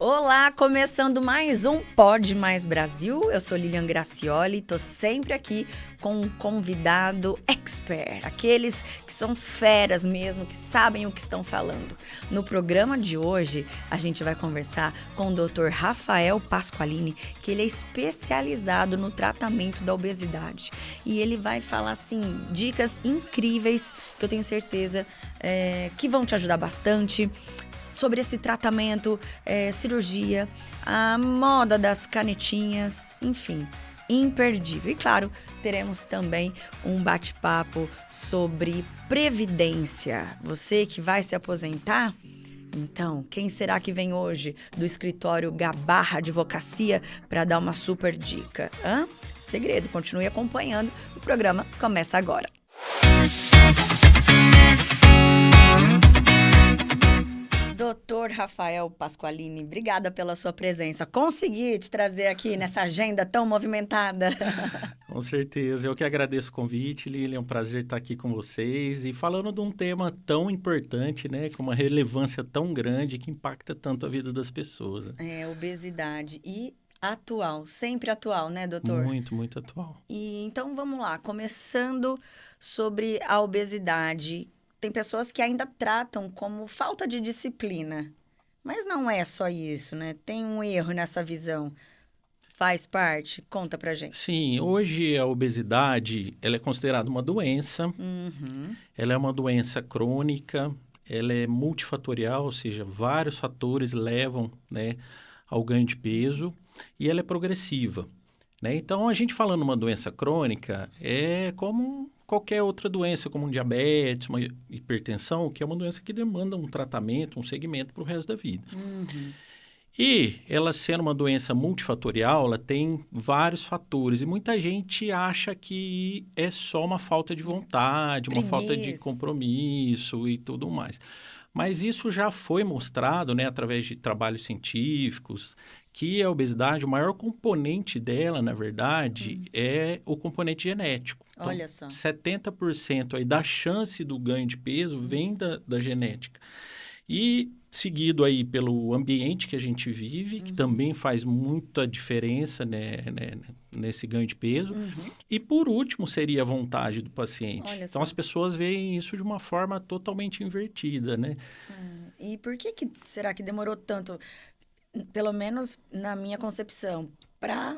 Olá, começando mais um Pode Mais Brasil. Eu sou Lilian Gracioli, tô sempre aqui com um convidado expert, aqueles que são feras mesmo, que sabem o que estão falando. No programa de hoje, a gente vai conversar com o Dr. Rafael Pasqualini, que ele é especializado no tratamento da obesidade. E ele vai falar, assim, dicas incríveis que eu tenho certeza que vão te ajudar bastante sobre esse tratamento, cirurgia, a moda das canetinhas, enfim, imperdível. E claro, teremos também um bate-papo sobre previdência. Você que vai se aposentar? Então, quem será que vem hoje do escritório Gabarra Advocacia para dar uma super dica? Segredo, continue acompanhando. O programa começa agora. Doutor Rafael Pasqualini, obrigada pela sua presença. Consegui te trazer aqui nessa agenda tão movimentada. Com certeza. Eu que agradeço o convite, Lilian. É um prazer estar aqui com vocês e falando de um tema tão importante, né? Com uma relevância tão grande que impacta tanto a vida das pessoas. Obesidade e atual, sempre atual, né, doutor? Muito, muito atual. E então vamos lá, começando sobre a obesidade. Tem pessoas que ainda tratam como falta de disciplina, mas não é só isso, né? Tem um erro nessa visão. Faz parte? Conta pra gente. Sim, hoje a obesidade, ela é considerada uma doença. Ela é uma doença crônica, ela é multifatorial, ou seja, vários fatores levam, né, ao ganho de peso e ela é progressiva, né? Então, a gente falando uma doença crônica é como qualquer outra doença, como um diabetes, uma hipertensão, que é uma doença que demanda um tratamento, um segmento para o resto da vida. E ela sendo uma doença multifatorial, ela tem vários fatores. E muita gente acha que é só uma falta de vontade, uma falta de compromisso e tudo mais. Mas isso já foi mostrado, né, através de trabalhos científicos, que a obesidade, o maior componente dela, na verdade, é o componente genético. Então, Olha só. 70% aí da chance do ganho de peso vem da genética. E seguido aí pelo ambiente que a gente vive, que também faz muita diferença, né, nesse ganho de peso. E por último seria a vontade do paciente. Olha Então só. as pessoas veem isso de uma forma totalmente invertida, né? E por que será que demorou tanto, pelo menos na minha concepção, para,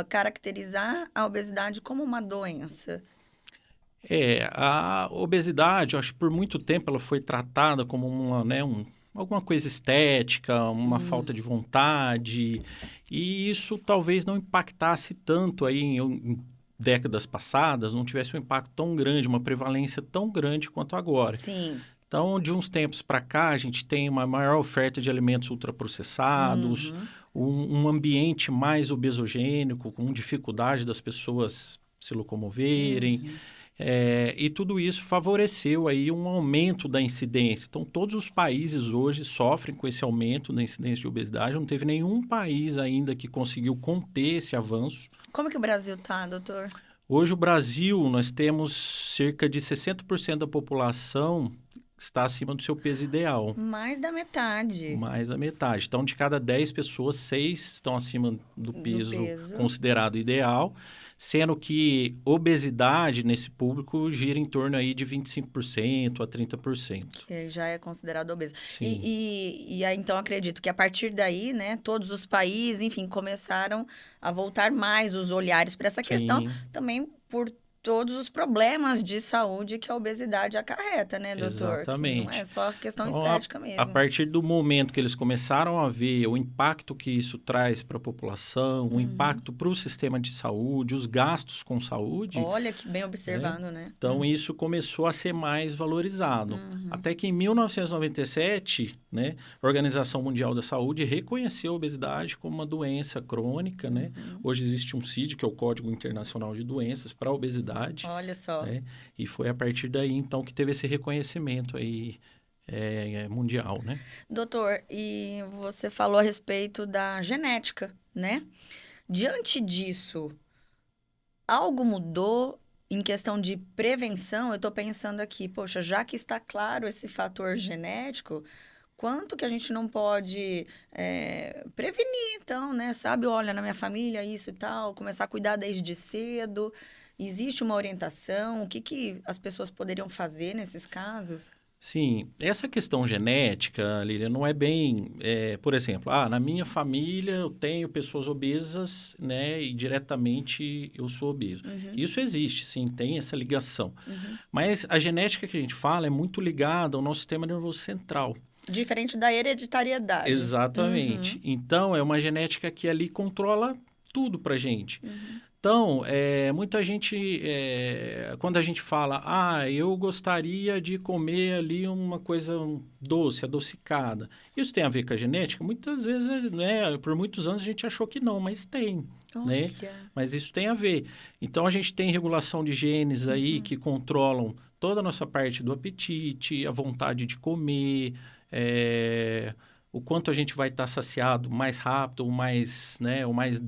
caracterizar a obesidade como uma doença? A obesidade, eu acho que por muito tempo ela foi tratada como uma, né, alguma coisa estética, uma falta de vontade, e isso talvez não impactasse tanto aí em décadas passadas, não tivesse um impacto tão grande, uma prevalência tão grande quanto agora. Sim. Então, de uns tempos para cá, a gente tem uma maior oferta de alimentos ultraprocessados, um ambiente mais obesogênico, com dificuldade das pessoas se locomoverem. E tudo isso favoreceu aí um aumento da incidência. Então, todos os países hoje sofrem com esse aumento da incidência de obesidade. Não teve nenhum país ainda que conseguiu conter esse avanço. Como que o Brasil tá, doutor? Hoje, o Brasil, nós temos cerca de 60% da população está acima do seu peso ideal. Mais da metade. Mais da metade. Então, de cada 10 pessoas, 6 estão acima do peso considerado ideal, sendo que obesidade nesse público gira em torno aí de 25% a 30%. Que já é considerado obeso. Sim. E aí, então, acredito que a partir daí, né, todos os países, enfim, começaram a voltar mais os olhares para essa questão, também por todos os problemas de saúde que a obesidade acarreta, né, doutor? Exatamente. Que não é só questão estética mesmo. A partir do momento que eles começaram a ver o impacto que isso traz para a população, o impacto para o sistema de saúde, os gastos com saúde... Olha que bem observando, né? Então, isso começou a ser mais valorizado. Até que em 1997, né, a Organização Mundial da Saúde reconheceu a obesidade como uma doença crônica, né? Hoje existe um CID, que é o Código Internacional de Doenças para a Obesidade. Olha só. Né? E foi a partir daí, então, que teve esse reconhecimento aí mundial, né? Doutor, e você falou a respeito da genética, né? Diante disso, algo mudou em questão de prevenção? Eu estou pensando aqui, poxa, já que está claro esse fator genético, quanto que a gente não pode prevenir, então, né? Sabe, olha, na minha família isso e tal, começar a cuidar desde cedo. Existe uma orientação? O que as pessoas poderiam fazer nesses casos? Sim, essa questão genética, Lilian, não é bem, por exemplo, na minha família eu tenho pessoas obesas, né, e diretamente eu sou obeso. Isso existe, sim, tem essa ligação. Mas a genética que a gente fala é muito ligada ao nosso sistema nervoso central. Diferente da hereditariedade. Exatamente. Então, é uma genética que ali controla tudo pra gente. Então, muita gente, quando a gente fala, eu gostaria de comer ali uma coisa doce, adocicada. Isso tem a ver com a genética? Muitas vezes, né, por muitos anos a gente achou que não, mas tem. Né? Mas isso tem a ver. Então, a gente tem regulação de genes aí que controlam toda a nossa parte do apetite, a vontade de comer, o quanto a gente vai estar saciado mais rápido, ou mais, né, ou mais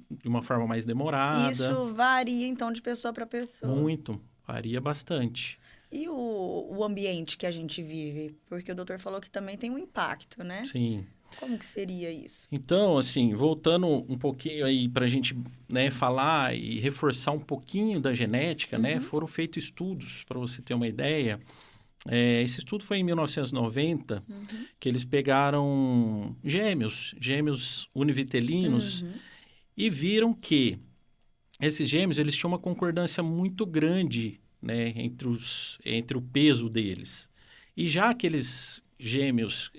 de uma forma mais demorada. Isso varia, então, de pessoa para pessoa. Muito, varia bastante. E o ambiente que a gente vive? Porque o doutor falou que também tem um impacto, né? Sim. Como que seria isso? Então, assim, voltando um pouquinho aí para a gente, né, falar e reforçar um pouquinho da genética, né? Foram feitos estudos, para você ter uma ideia. Esse estudo foi em 1990, que eles pegaram gêmeos univitelinos, e viram que esses gêmeos eles tinham uma concordância muito grande, né, entre o peso deles. E já aqueles gêmeos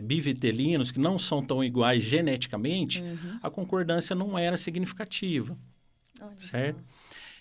bivitelinos, que não são tão iguais geneticamente, a concordância não era significativa. Olha certo? só.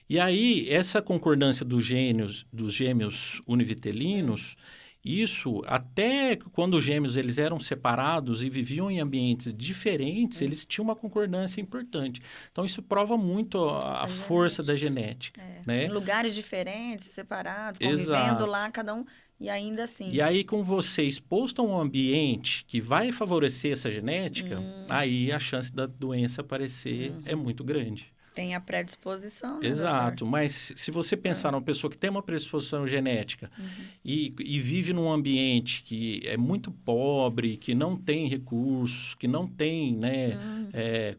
E aí, essa concordância dos gêmeos univitelinos, isso, até quando os gêmeos eles eram separados e viviam em ambientes diferentes, eles tinham uma concordância importante. Então, isso prova muito a força da genética. Né? Em lugares diferentes, separados, convivendo Exato. lá, cada um, e ainda assim. E aí, com você exposto a um ambiente que vai favorecer essa genética, aí a chance da doença aparecer é muito grande. Tem a predisposição, né, Exato, doutor? mas se você pensar numa pessoa que tem uma predisposição genética e vive num ambiente que é muito pobre, que não tem recursos, que não tem, né,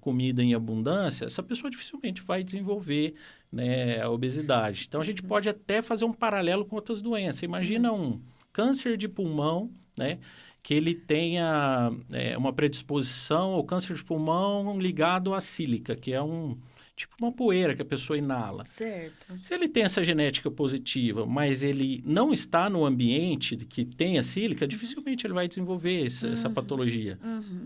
comida em abundância, essa pessoa dificilmente vai desenvolver, né, a obesidade. Então, a gente pode até fazer um paralelo com outras doenças. Imagina um câncer de pulmão, né, que ele tenha uma predisposição ao câncer de pulmão ligado à sílica, que é tipo uma poeira que a pessoa inala. Certo. Se ele tem essa genética positiva, mas ele não está no ambiente que tem a sílica, dificilmente ele vai desenvolver essa patologia,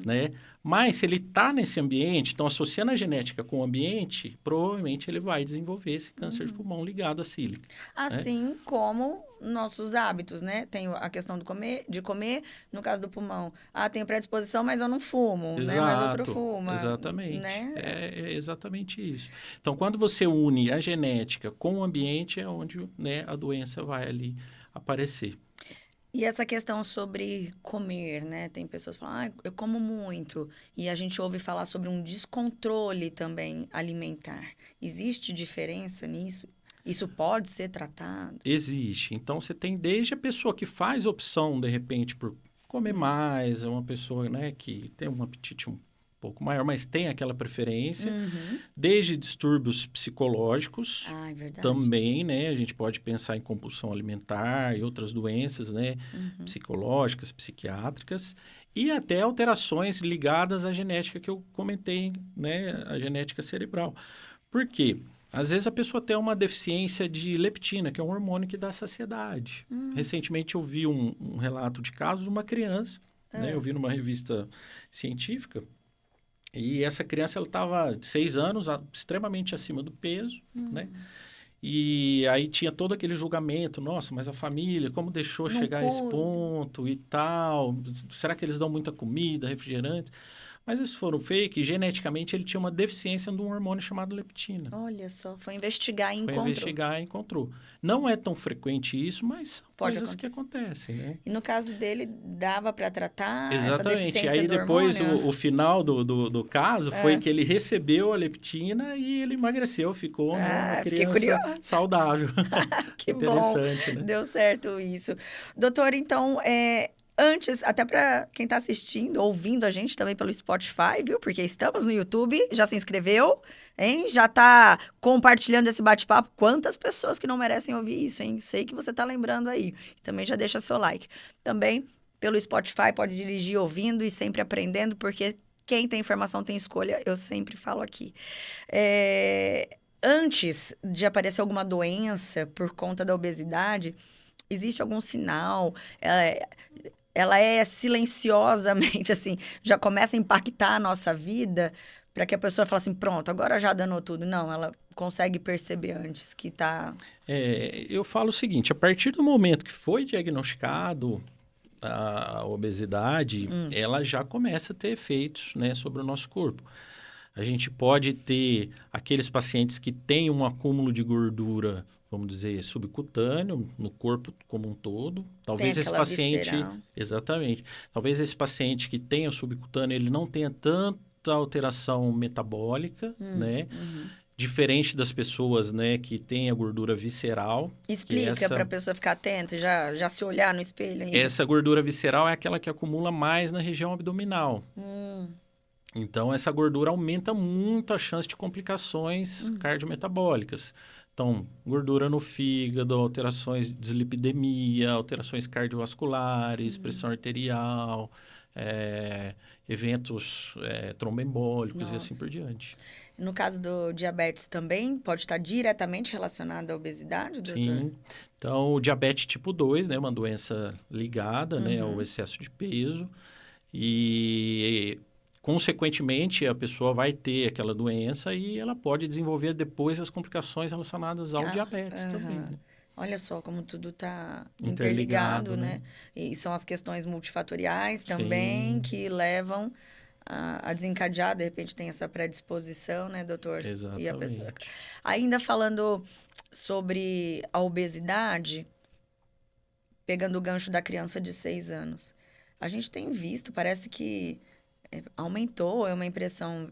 né? Mas se ele está nesse ambiente, então associando a genética com o ambiente, provavelmente ele vai desenvolver esse câncer de pulmão ligado à sílica. Assim como nossos hábitos, né? Tem a questão de comer, no caso do pulmão. Tenho predisposição, mas eu não fumo, né? Mas outro fuma. Exatamente. Né? É exatamente isso. Então, quando você une a genética com o ambiente, é onde, né, a doença vai ali aparecer. E essa questão sobre comer, né? Tem pessoas que falam, eu como muito. E a gente ouve falar sobre um descontrole também alimentar. Existe diferença nisso? Isso pode ser tratado? Existe. Então, você tem desde a pessoa que faz opção, de repente, por comer mais, é uma pessoa, né, que tem um apetite um pouco maior, mas tem aquela preferência, desde distúrbios psicológicos É verdade. também, né? A gente pode pensar em compulsão alimentar e outras doenças, né, psicológicas, psiquiátricas, e até alterações ligadas à genética que eu comentei, né, a genética cerebral. Por quê? Às vezes a pessoa tem uma deficiência de leptina, que é um hormônio que dá saciedade. Recentemente eu vi um relato de caso de uma criança, né? Eu vi numa revista científica, e essa criança ela estava de 6 anos, extremamente acima do peso, né? E aí tinha todo aquele julgamento, nossa, mas a família, como deixou Não chegar a esse cuida. ponto e tal? Será que eles dão muita comida, refrigerante? Mas isso foram fake, e geneticamente ele tinha uma deficiência de um hormônio chamado leptina. Olha só, foi investigar e Foi encontrou. investigar e encontrou. Não é tão frequente isso, mas são Pode coisas que acontecer. acontecem, né? E no caso dele, dava para tratar essa Exatamente. deficiência Aí do depois hormônio? o final do caso foi que ele recebeu a leptina e ele emagreceu, ficou, né, uma fiquei criança curiosa. saudável. Que bom. Interessante, né? Deu certo isso. Doutor, então, Antes, até para quem está assistindo, ouvindo a gente também pelo Spotify, viu? Porque estamos no YouTube, já se inscreveu, hein? Já tá compartilhando esse bate-papo. Quantas pessoas que não merecem ouvir isso, hein? Sei que você tá lembrando aí. Também já deixa seu like. Também, pelo Spotify, pode dirigir ouvindo e sempre aprendendo, porque quem tem informação tem escolha, eu sempre falo aqui. Antes de aparecer alguma doença por conta da obesidade, existe algum sinal? Ela é silenciosamente, assim, já começa a impactar a nossa vida para que a pessoa fale assim, pronto, agora já danou tudo. Não, ela consegue perceber antes que tá... Eu falo o seguinte, a partir do momento que foi diagnosticado a obesidade, ela já começa a ter efeitos, né, sobre o nosso corpo. A gente pode ter aqueles pacientes que têm um acúmulo de gordura, vamos dizer, subcutâneo, no corpo como um todo. Talvez esse paciente... visceral. Exatamente. Talvez esse paciente que tenha subcutâneo, ele não tenha tanta alteração metabólica, né? Diferente das pessoas, né, que têm a gordura visceral. Explica para a pessoa ficar atenta, já se olhar no espelho. Aí. Essa gordura visceral é aquela que acumula mais na região abdominal. Então, essa gordura aumenta muito a chance de complicações cardiometabólicas. Então, gordura no fígado, alterações de dislipidemia, alterações cardiovasculares, pressão arterial, eventos tromboembólicos e assim por diante. No caso do diabetes também, pode estar diretamente relacionado à obesidade, doutor? Sim. Então, o diabetes tipo 2, né, é uma doença ligada, né, ao excesso de peso. E... consequentemente, a pessoa vai ter aquela doença e ela pode desenvolver depois as complicações relacionadas ao diabetes também. Né? Olha só como tudo está Interligado, interligado, né? E são as questões multifatoriais também que levam a desencadear, de repente tem essa predisposição, né, doutor? Exatamente. Ainda falando sobre a obesidade, pegando o gancho da criança de 6 anos, a gente tem visto, parece que aumentou, é uma impressão,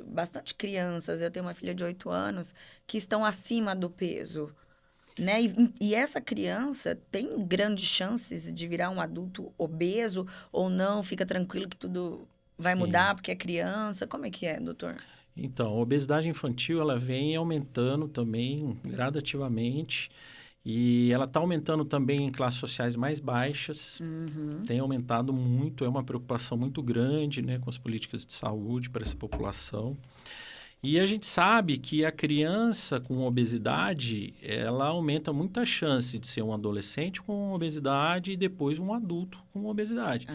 bastante crianças, eu tenho uma filha de 8 anos, que estão acima do peso, né? E essa criança tem grandes chances de virar um adulto obeso ou não? Fica tranquilo que tudo vai mudar porque é criança? Como é que é, doutor? Então, a obesidade infantil, ela vem aumentando também gradativamente. E ela está aumentando também em classes sociais mais baixas, tem aumentado muito, é uma preocupação muito grande, né, com as políticas de saúde para essa população. E a gente sabe que a criança com obesidade, ela aumenta muito a chance de ser um adolescente com obesidade e depois um adulto com obesidade.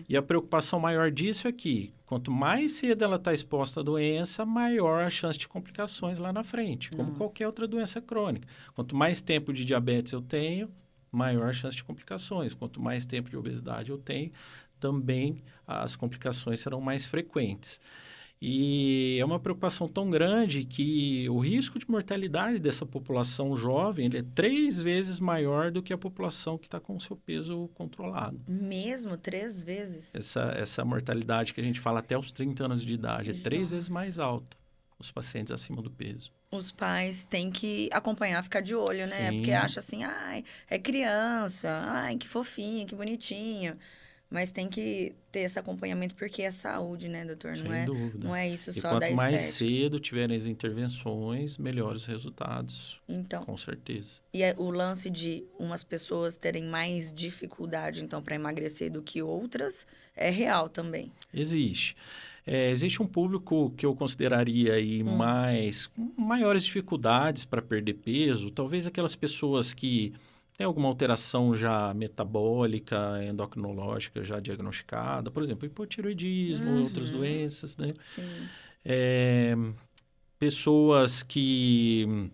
E a preocupação maior disso é que, quanto mais cedo ela está exposta à doença, maior a chance de complicações lá na frente, como qualquer outra doença crônica. Quanto mais tempo de diabetes eu tenho, maior a chance de complicações. Quanto mais tempo de obesidade eu tenho, também as complicações serão mais frequentes. E é uma preocupação tão grande que o risco de mortalidade dessa população jovem ele é 3 vezes maior do que a população que está com o seu peso controlado. Mesmo 3 vezes? Essa mortalidade que a gente fala até os 30 anos de idade é 3 vezes mais alta, os pacientes acima do peso. Os pais têm que acompanhar, ficar de olho, né? Sim. Porque acha assim, ai, é criança, ai, que fofinho, que bonitinho. Mas tem que ter esse acompanhamento porque é saúde, né, doutor? Sem dúvida. Não é isso e só quanto da mais estética. cedo tiverem as intervenções, melhores os resultados, Então, com certeza. e o lance de umas pessoas terem mais dificuldade, então, para emagrecer do que outras, é real também. Existe. Existe um público que eu consideraria aí com maiores dificuldades para perder peso, talvez aquelas pessoas que têm alguma alteração já metabólica, endocrinológica já diagnosticada, por exemplo, hipotireoidismo, outras doenças, né? Sim. Pessoas que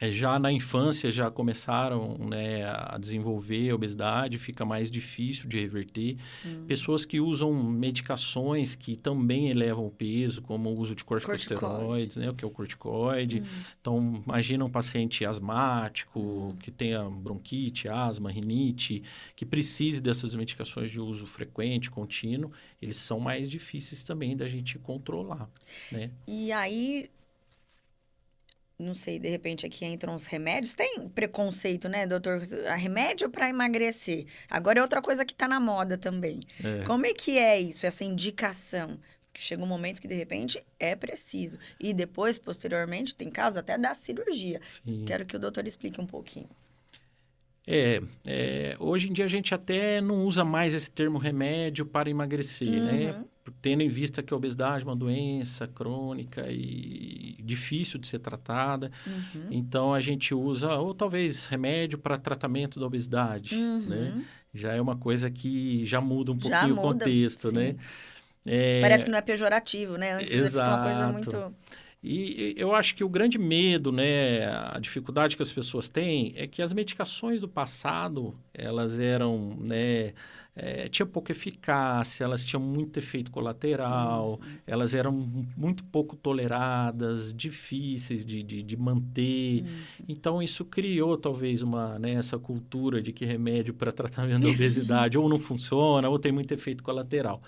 já na infância já começaram, né, a desenvolver obesidade, fica mais difícil de reverter. Pessoas que usam medicações que também elevam o peso, como o uso de corticosteroides, né, o que é o corticoide. Então, imagina um paciente asmático, que tenha bronquite, asma, rinite, que precise dessas medicações de uso frequente, contínuo. Eles são mais difíceis também da gente controlar, né? E aí, não sei, de repente aqui entram os remédios. Tem preconceito, né, doutor? Remédio para emagrecer. Agora é outra coisa que está na moda também. Como é que é isso, essa indicação? Chega um momento que, de repente, é preciso. E depois, posteriormente, tem casos até da cirurgia. Sim. Quero que o doutor explique um pouquinho. Hoje em dia a gente até não usa mais esse termo remédio para emagrecer, né? Tendo em vista que a obesidade é uma doença crônica e difícil de ser tratada. Então, a gente usa, ou talvez, remédio para tratamento da obesidade, né? Já é uma coisa que já muda um pouquinho o contexto, sim. né? Parece que não é pejorativo, né? Antes Exato. Fica uma coisa muito... E eu acho que o grande medo, né, a dificuldade que as pessoas têm é que as medicações do passado, elas eram, né, tinha pouca eficácia, elas tinham muito efeito colateral, elas eram muito pouco toleradas, difíceis de manter. Então, isso criou, talvez, essa cultura de que remédio para tratamento da obesidade ou não funciona ou tem muito efeito colateral.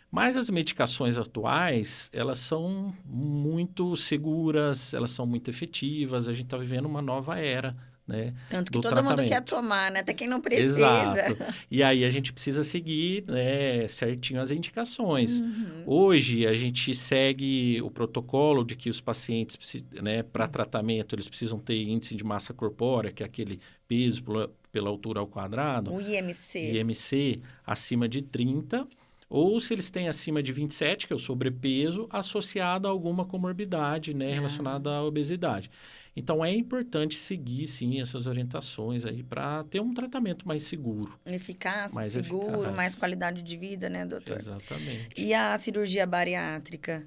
Mas as medicações atuais, elas são muito seguras, elas são muito efetivas. A gente está vivendo uma nova era, né? Tanto que todo mundo quer tomar, né? Até quem não precisa. Exato. E aí a gente precisa seguir, né, certinho as indicações. Hoje a gente segue o protocolo de que os pacientes, né, para tratamento, eles precisam ter índice de massa corpórea, que é aquele peso pela altura ao quadrado. O IMC. IMC acima de 30. Ou se eles têm acima de 27, que é o sobrepeso, associado a alguma comorbidade, né, relacionada à obesidade. Então, é importante seguir, sim, essas orientações aí para ter um tratamento mais seguro. Eficaz, mais seguro, mais qualidade de vida, né, doutor? Exatamente. E a cirurgia bariátrica?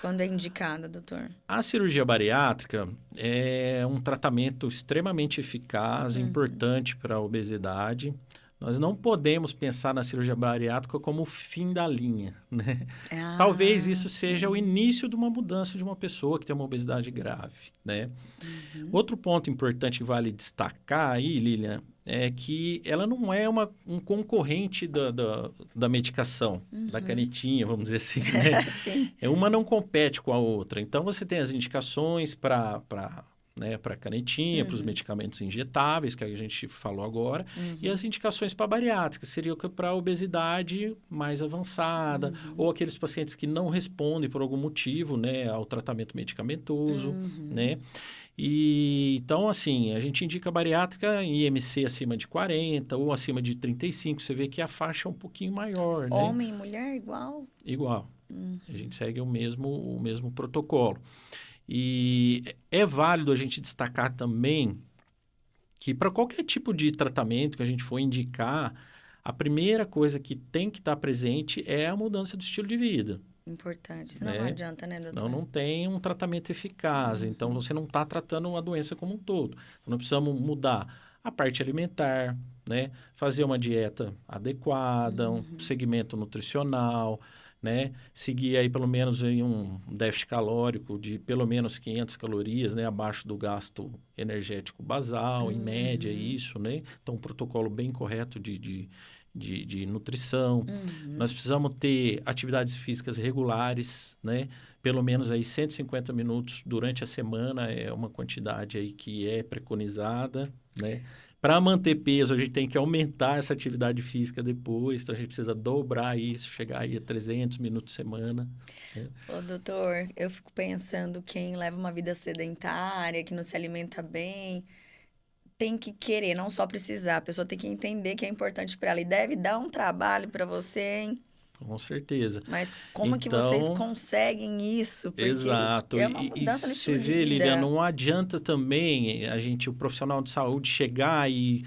Quando é indicada, doutor? A cirurgia bariátrica é um tratamento extremamente eficaz, importante para a obesidade. Nós não podemos pensar na cirurgia bariátrica como o fim da linha, né? Talvez isso seja o início de uma mudança de uma pessoa que tem uma obesidade grave, né? Outro ponto importante que vale destacar aí, Lilian, é que ela não é um concorrente da medicação, da canetinha, vamos dizer assim, né? Uma não compete com a outra. Então, você tem as indicações para a canetinha, para os medicamentos injetáveis, que a gente falou agora, e as indicações para bariátrica, seria para a obesidade mais avançada, ou aqueles pacientes que não respondem por algum motivo, né, ao tratamento medicamentoso, né? E, então, assim, a gente indica a bariátrica em IMC acima de 40 ou acima de 35, você vê que a faixa é um pouquinho maior, né? Homem e mulher igual? Igual. A gente segue o mesmo protocolo. E é válido a gente destacar também que para qualquer tipo de tratamento que a gente for indicar, a primeira coisa que tem que estar presente é a mudança do estilo de vida. Importante, senão não adianta, né, doutor? Não tem um tratamento eficaz, então você não está tratando a doença como um todo. Então, nós precisamos mudar a parte alimentar, né? Fazer uma dieta adequada, um segmento nutricional, né? Seguir aí pelo menos em um déficit calórico de pelo menos 500 calorias, né? Abaixo do gasto energético basal, em média, isso, né? Então, um protocolo bem correto de nutrição. Nós precisamos ter atividades físicas regulares, né? Pelo menos aí 150 minutos durante a semana é uma quantidade aí que é preconizada, né? Para manter peso, a gente tem que aumentar essa atividade física depois, então a gente precisa dobrar isso, chegar aí a 300 minutos por semana. Né? Ô, doutor, eu fico pensando, quem leva uma vida sedentária, que não se alimenta bem, tem que querer, não só precisar. A pessoa tem que entender que é importante para ela e deve dar um trabalho para você, hein? Com certeza. Mas como que vocês conseguem isso? Porque exato. É uma mudança no estilo de vida. Você vê, Lilian, não adianta também o profissional de saúde chegar e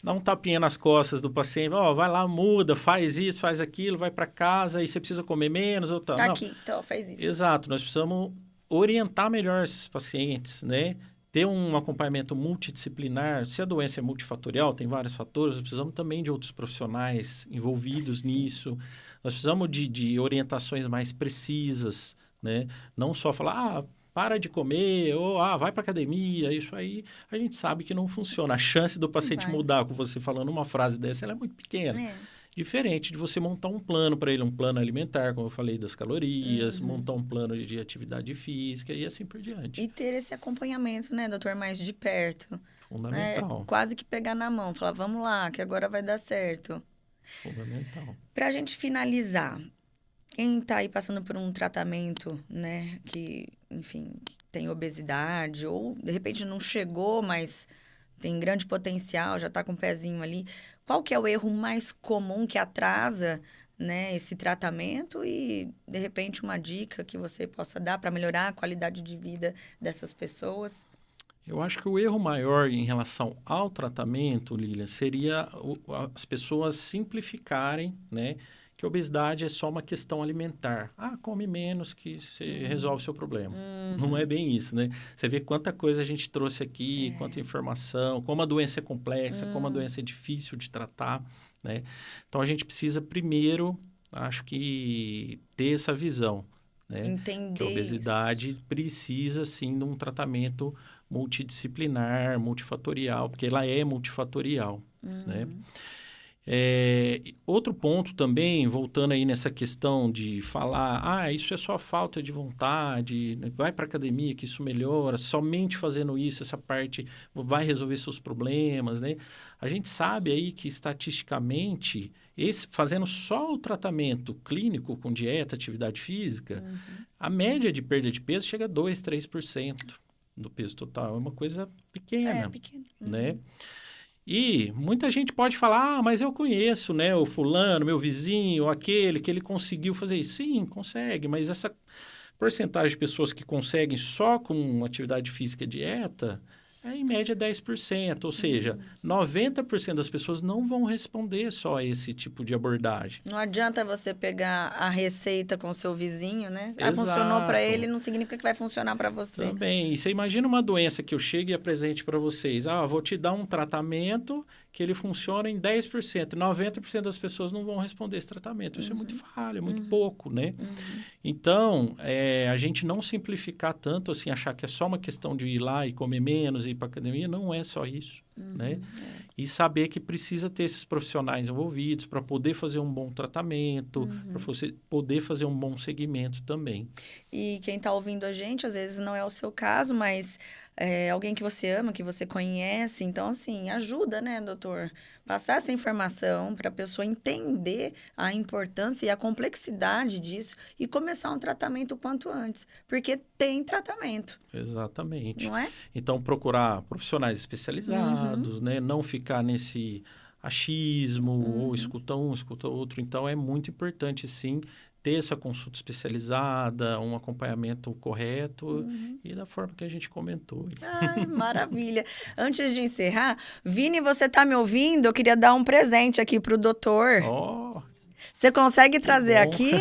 dar um tapinha nas costas do paciente, vai lá, muda, faz isso, faz aquilo, vai para casa e você precisa comer menos ou tal. Tá aqui, então faz isso. Exato, nós precisamos orientar melhor esses pacientes, né? Ter um acompanhamento multidisciplinar. Se a doença é multifatorial, tem vários fatores, nós precisamos também de outros profissionais envolvidos nisso. Nós precisamos de orientações mais precisas, né? Não só falar, para de comer, ou vai para academia, isso aí a gente sabe que não funciona. A chance do paciente mudar com você falando uma frase dessa, ela é muito pequena. Diferente de você montar um plano para ele, um plano alimentar, como eu falei, das calorias, montar um plano de atividade física e assim por diante. E ter esse acompanhamento, né, doutor, mais de perto. Fundamental. Quase que pegar na mão, falar, vamos lá, que agora vai dar certo. Fundamental. Pra gente finalizar, quem tá aí passando por um tratamento, né, que, enfim, tem obesidade, ou de repente não chegou, mas tem grande potencial, já tá com o pezinho ali, qual que é o erro mais comum que atrasa, né, esse tratamento e, de repente, uma dica que você possa dar para melhorar a qualidade de vida dessas pessoas? Eu acho que o erro maior em relação ao tratamento, Lilian, seria as pessoas simplificarem, né, que a obesidade é só uma questão alimentar. Ah, come menos que você resolve o seu problema. Não é bem isso, né? Você vê quanta coisa a gente trouxe aqui, quanta informação, como a doença é complexa, como a doença é difícil de tratar, né? Então, a gente precisa primeiro, acho que, ter essa visão, né? Entender que a obesidade precisa, sim, de um tratamento multidisciplinar, multifatorial, porque ela é multifatorial, né? Outro ponto também, voltando aí nessa questão de falar, isso é só falta de vontade, vai para academia que isso melhora, somente fazendo isso, essa parte vai resolver seus problemas, né? A gente sabe aí que estatisticamente, fazendo só o tratamento clínico com dieta, atividade física, a média de perda de peso chega a 2, 3% do peso total, é uma coisa pequena, né? E muita gente pode falar, mas eu conheço, né, o fulano, meu vizinho, aquele que ele conseguiu fazer isso. Sim, consegue, mas essa porcentagem de pessoas que conseguem só com atividade física e dieta é em média 10%, ou seja, 90% das pessoas não vão responder só a esse tipo de abordagem. Não adianta você pegar a receita com o seu vizinho, né? Exato. Funcionou para ele, não significa que vai funcionar para você. Também. E você imagina uma doença que eu chego e apresente para vocês. Vou te dar um tratamento que ele funciona em 10%. 90% das pessoas não vão responder esse tratamento. Isso é muito falho, é muito pouco, né? Então, a gente não simplificar tanto, assim, achar que é só uma questão de ir lá e comer menos, ir para academia, não é só isso, né? E saber que precisa ter esses profissionais envolvidos para poder fazer um bom tratamento, para você poder fazer um bom segmento também. E quem está ouvindo a gente, às vezes não é o seu caso, mas alguém que você ama, que você conhece. Então, assim, ajuda, né, doutor? Passar essa informação para a pessoa entender a importância e a complexidade disso e começar um tratamento o quanto antes. Porque tem tratamento. Exatamente. Não é? Então, procurar profissionais especializados, né? Não ficar nesse achismo, ou escuta um, escuta outro. Então, é muito importante, sim, ter essa consulta especializada, um acompanhamento correto e da forma que a gente comentou. Maravilha. Antes de encerrar, Vini, você tá me ouvindo? Eu queria dar um presente aqui pro doutor. Você consegue trazer aqui?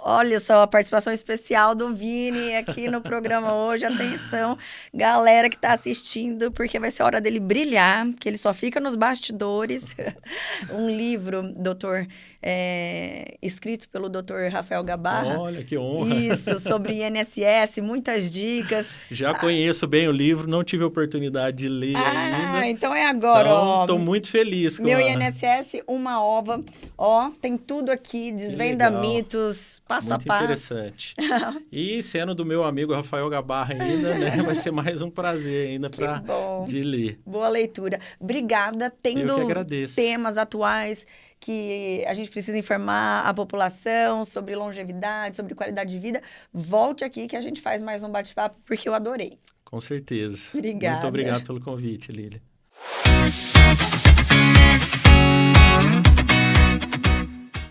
Olha só, a participação especial do Vini aqui no programa hoje. Atenção, galera que está assistindo, porque vai ser a hora dele brilhar, porque ele só fica nos bastidores. Um livro, doutor, escrito pelo doutor Rafael Gabarra. Olha, que honra. Isso, sobre INSS, muitas dicas. Já conheço bem o livro, não tive a oportunidade de ler ainda. Então é agora, ó. Estou muito feliz com Meu INSS, uma ova. Ó, tem tudo aqui, desvenda mitos, passo a passo. Muito interessante. E sendo do meu amigo Rafael Gabarra ainda, né? Vai ser mais um prazer ainda de ler. Boa leitura. Obrigada. Tendo Eu que agradeço. Temas atuais que a gente precisa informar a população sobre longevidade, sobre qualidade de vida, volte aqui que a gente faz mais um bate-papo, porque eu adorei. Com certeza. Obrigada. Muito obrigado pelo convite, Lília.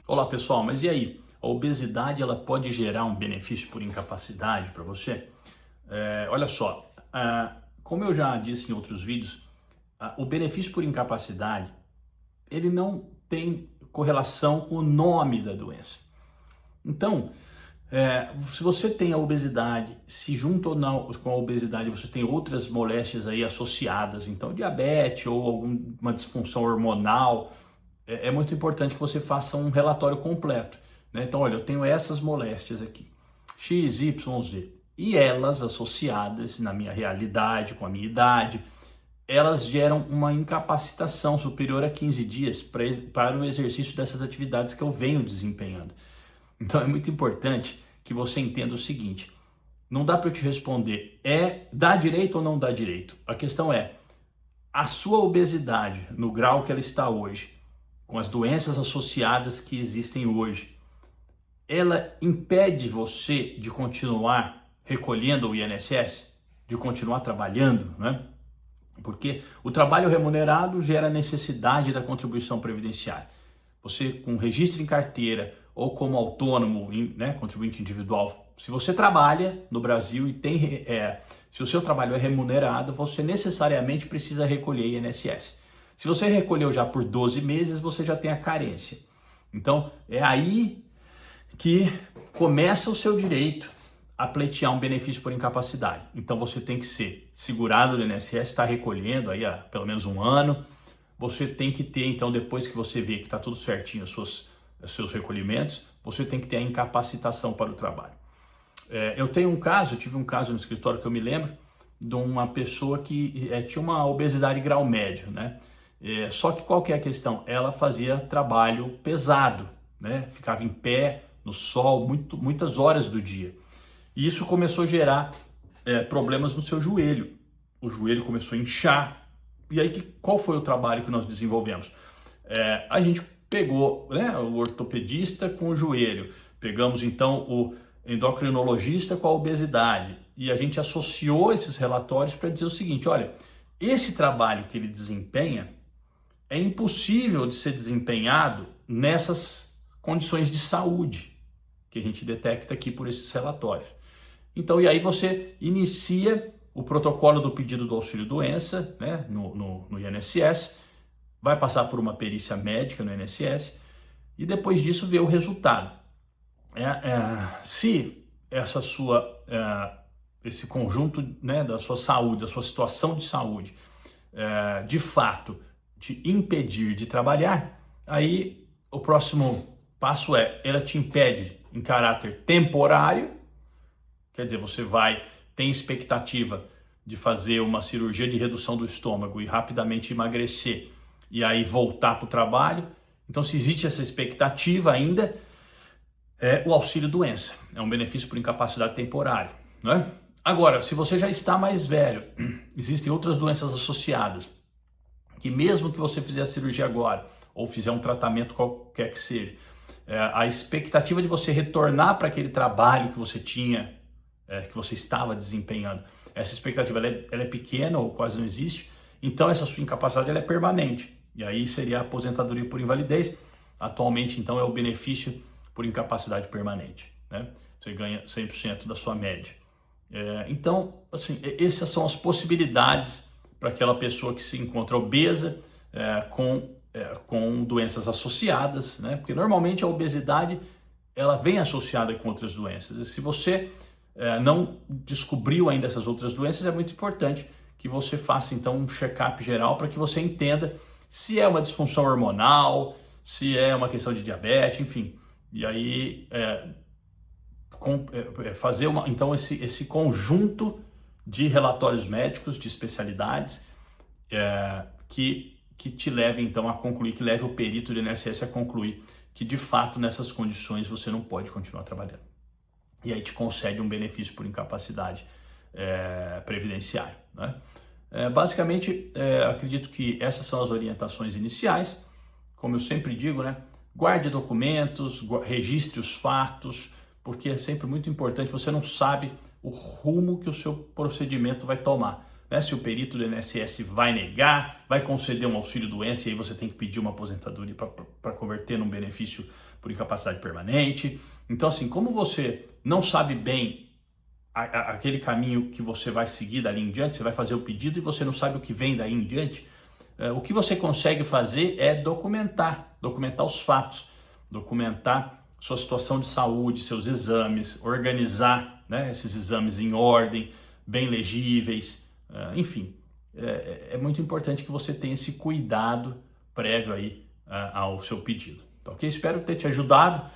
Olá, pessoal, mas e aí? A obesidade ela pode gerar um benefício por incapacidade para você? Olha só, como eu já disse em outros vídeos, o benefício por incapacidade ele não tem correlação com o nome da doença. Então, se você tem a obesidade, se junto ou não com a obesidade você tem outras moléstias aí associadas, então diabetes ou alguma disfunção hormonal, é muito importante que você faça um relatório completo, né? Então, olha, eu tenho essas moléstias aqui, X, Y, Z, e elas associadas na minha realidade, com a minha idade, elas geram uma incapacitação superior a 15 dias para o exercício dessas atividades que eu venho desempenhando. Então é muito importante que você entenda o seguinte, não dá para eu te responder, dá direito ou não dá direito? A questão é, a sua obesidade, no grau que ela está hoje, com as doenças associadas que existem hoje, ela impede você de continuar recolhendo o INSS? De continuar trabalhando, né? Porque o trabalho remunerado gera necessidade da contribuição previdenciária. Você, com registro em carteira ou como autônomo, né, contribuinte individual, se você trabalha no Brasil e se o seu trabalho é remunerado, você necessariamente precisa recolher INSS. Se você recolheu já por 12 meses, você já tem a carência. Então, é aí que começa o seu direito a pleitear um benefício por incapacidade. Então, você tem que ser segurado do INSS, está recolhendo aí há pelo menos um ano. Você tem que ter, então, depois que você vê que está tudo certinho, os seus recolhimentos, você tem que ter a incapacitação para o trabalho. Eu tive um caso no escritório que eu me lembro, de uma pessoa que tinha uma obesidade grau médio, né? Só que qual que é a questão? Ela fazia trabalho pesado, né? Ficava em pé, no sol, muitas horas do dia. E isso começou a gerar problemas no seu joelho. O joelho começou a inchar. E aí, qual foi o trabalho que nós desenvolvemos? A gente pegou, né, o ortopedista com o joelho, pegamos então o endocrinologista com a obesidade e a gente associou esses relatórios para dizer o seguinte, olha, esse trabalho que ele desempenha é impossível de ser desempenhado nessas condições de saúde que a gente detecta aqui por esses relatórios. Então, e aí você inicia o protocolo do pedido do auxílio-doença, né, no INSS, vai passar por uma perícia médica no INSS e depois disso vê o resultado. Se esse conjunto, né, da sua saúde, da sua situação de saúde, de fato te impedir de trabalhar, aí o próximo passo ela te impede em caráter temporário, quer dizer, você tem expectativa de fazer uma cirurgia de redução do estômago e rapidamente emagrecer e aí voltar para o trabalho. Então, se existe essa expectativa ainda, o auxílio-doença. É um benefício por incapacidade temporária, né? Agora, se você já está mais velho, existem outras doenças associadas, que mesmo que você fizer a cirurgia agora, ou fizer um tratamento qualquer que seja, a expectativa de você retornar para aquele trabalho que você tinha, que você estava desempenhando, essa expectativa ela é pequena ou quase não existe, então essa sua incapacidade ela é permanente. E aí seria a aposentadoria por invalidez. Atualmente, então, é o benefício por incapacidade permanente, né? Você ganha 100% da sua média. Então, assim, essas são as possibilidades para aquela pessoa que se encontra obesa, com doenças associadas, né? Porque normalmente a obesidade ela vem associada com outras doenças. E se você não descobriu ainda essas outras doenças, é muito importante que você faça então um check-up geral para que você entenda se é uma disfunção hormonal, se é uma questão de diabetes, enfim. E aí fazer então esse conjunto de relatórios médicos, de especialidades, que te leve então a concluir, que leve o perito do INSS a concluir que de fato nessas condições você não pode continuar trabalhando. E aí te concede um benefício por incapacidade previdenciária, né? Basicamente, acredito que essas são as orientações iniciais. Como eu sempre digo, né? Guarde documentos, registre os fatos, porque é sempre muito importante, você não sabe o rumo que o seu procedimento vai tomar, né? Se o perito do INSS vai negar, vai conceder um auxílio-doença e aí você tem que pedir uma aposentadoria para converter num benefício por incapacidade permanente. Então, assim, como você não sabe bem aquele caminho que você vai seguir dali em diante, você vai fazer o pedido e você não sabe o que vem daí em diante, o que você consegue fazer é documentar os fatos, documentar sua situação de saúde, seus exames, organizar, né, esses exames em ordem, bem legíveis, enfim. É muito importante que você tenha esse cuidado prévio aí ao seu pedido, tá ok? Espero ter te ajudado,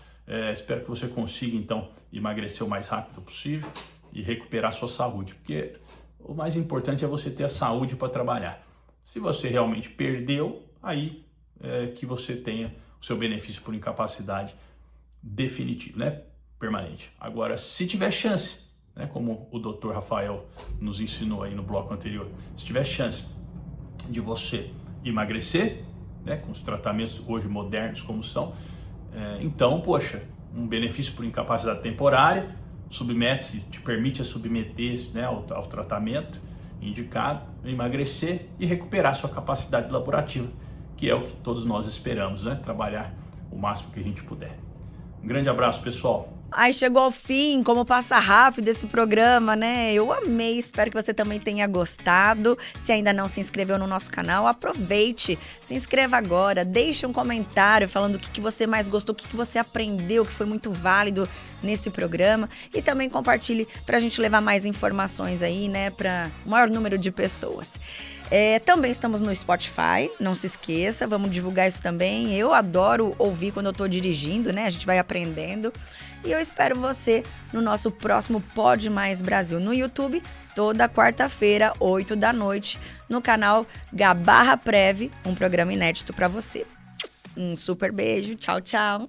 espero que você consiga então emagrecer o mais rápido possível e recuperar sua saúde, porque o mais importante é você ter a saúde para trabalhar. Se você realmente perdeu, aí que você tenha o seu benefício por incapacidade definitivo, né? Permanente. Agora, se tiver chance, né, como o Dr. Rafael nos ensinou aí no bloco anterior, se tiver chance de você emagrecer, né, com os tratamentos hoje modernos como são, então, poxa, um benefício por incapacidade temporária, te permite submeter, né, ao tratamento indicado, emagrecer e recuperar sua capacidade laborativa, que é o que todos nós esperamos, né, trabalhar o máximo que a gente puder. Um grande abraço, pessoal. Ai, chegou ao fim, como passa rápido esse programa, né? Eu amei, espero que você também tenha gostado. Se ainda não se inscreveu no nosso canal, aproveite, se inscreva agora, deixe um comentário falando o que você mais gostou, o que você aprendeu, que foi muito válido nesse programa. E também compartilhe para a gente levar mais informações aí, né, para o maior número de pessoas. Também estamos no Spotify, não se esqueça, vamos divulgar isso também. Eu adoro ouvir quando eu estou dirigindo, né? A gente vai aprendendo. E eu espero você no nosso próximo Pode Mais Brasil no YouTube, toda quarta-feira, 8 da noite, no canal Gabarra-Prev, um programa inédito para você. Um super beijo, tchau, tchau.